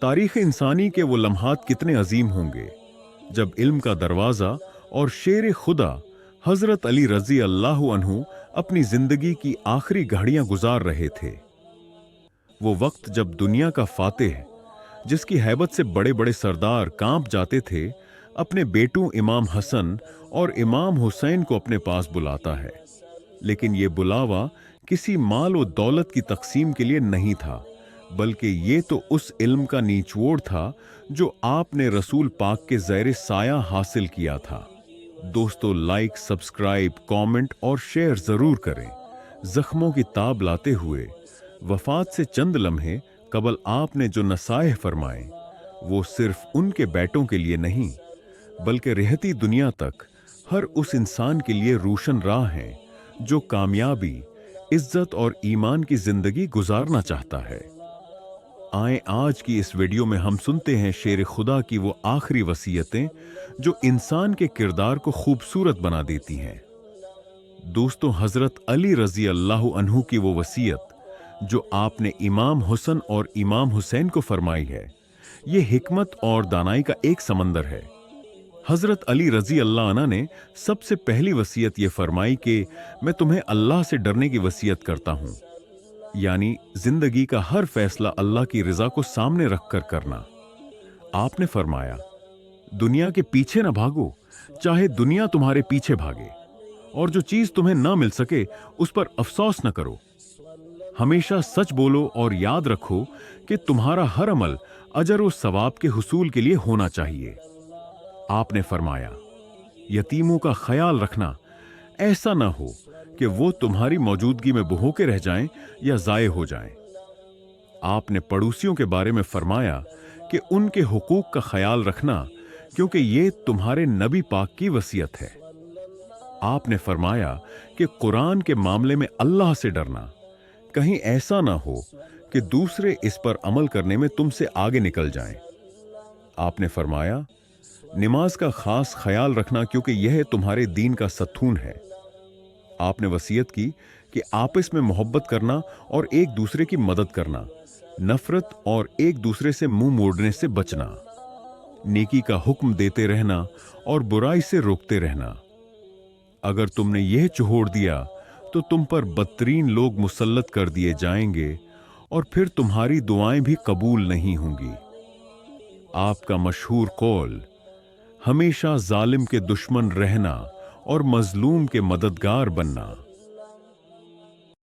तारीख इंसानी के वो लम्हात कितने अजीम होंगे जब इल्म का दरवाज़ा और शेर खुदा हज़रत अली रज़ी अल्लाह अन्हु अपनी ज़िंदगी की आखिरी घड़ियां गुजार रहे थे। वो वक्त जब दुनिया का फातेह, जिसकी हैबत से बड़े बड़े सरदार कांप जाते थे, अपने बेटों इमाम हसन और इमाम हुसैन को अपने पास बुलाता है। लेकिन ये बुलावा किसी माल और दौलत की तकसीम के लिए नहीं था, बल्कि ये तो उस इल्म का निचोड़ था जो आपने रसूल पाक के ज़ैरे साया हासिल किया था। दोस्तों, लाइक, सब्सक्राइब, कमेंट और शेयर जरूर करें। जख्मों की ताब लाते हुए वफात से चंद लम्हे कबल आपने जो नसाइह फरमाए, वो सिर्फ उनके बेटों के लिए नहीं, बल्कि रहती दुनिया तक हर उस इंसान के लिए रोशन राह हैं जो कामयाबी, इज्जत और ईमान की जिंदगी गुजारना चाहता है। आए आज की इस वीडियो में हम सुनते हैं शेर खुदा की वो आखिरी वसीयतें जो इंसान के किरदार को खूबसूरत बना देती हैं। दोस्तों, हजरत अली रजी अल्लाह अन्हु की वो वसीयत जो आपने इमाम हुसन और इमाम हुसैन को फरमाई है, ये हिकमत और दानाई का एक समंदर है। हजरत अली रजी अल्लाह अन्हु ने सबसे पहली वसीयत ये फरमाई कि मैं तुम्हें अल्लाह से डरने की वसीयत करता हूं, यानी जिंदगी का हर फैसला अल्लाह की रजा को सामने रखकर करना। आपने फरमाया, दुनिया के पीछे ना भागो, चाहे दुनिया तुम्हारे पीछे भागे, और जो चीज तुम्हें ना मिल सके उस पर अफसोस न करो। हमेशा सच बोलो और याद रखो कि तुम्हारा हर अमल अजर और सवाब के हुसूल के लिए होना चाहिए। आपने फरमाया, यतीमों का ख्याल रखना, ऐसा ना हो कि वो तुम्हारी मौजूदगी में बहोके रह जाएं या जाये हो जाएं। आपने पड़ोसियों के बारे में फरमाया कि उनके हुकूक का ख्याल रखना, क्योंकि ये तुम्हारे नबी पाक की वसीयत है। आपने फरमाया कि कुरान के मामले में अल्लाह से डरना, कहीं ऐसा ना हो कि दूसरे इस पर अमल करने में तुमसे आगे निकल जाएं। आपने फरमाया, नमाज का खास ख्याल रखना, क्योंकि यह तुम्हारे दीन का सतून है। आपने वसीयत की कि आपस में मोहब्बत करना और एक दूसरे की मदद करना, नफरत और एक दूसरे से मुंह मोड़ने से बचना, नेकी का हुक्म देते रहना और बुराई से रोकते रहना। अगर तुमने यह छोड़ दिया तो तुम पर बदतरीन लोग मुसल्लत कर दिए जाएंगे और फिर तुम्हारी दुआएं भी कबूल नहीं होंगी। आपका मशहूर कौल, हमेशा जालिम के दुश्मन रहना और मजलूम के मददगार बनना,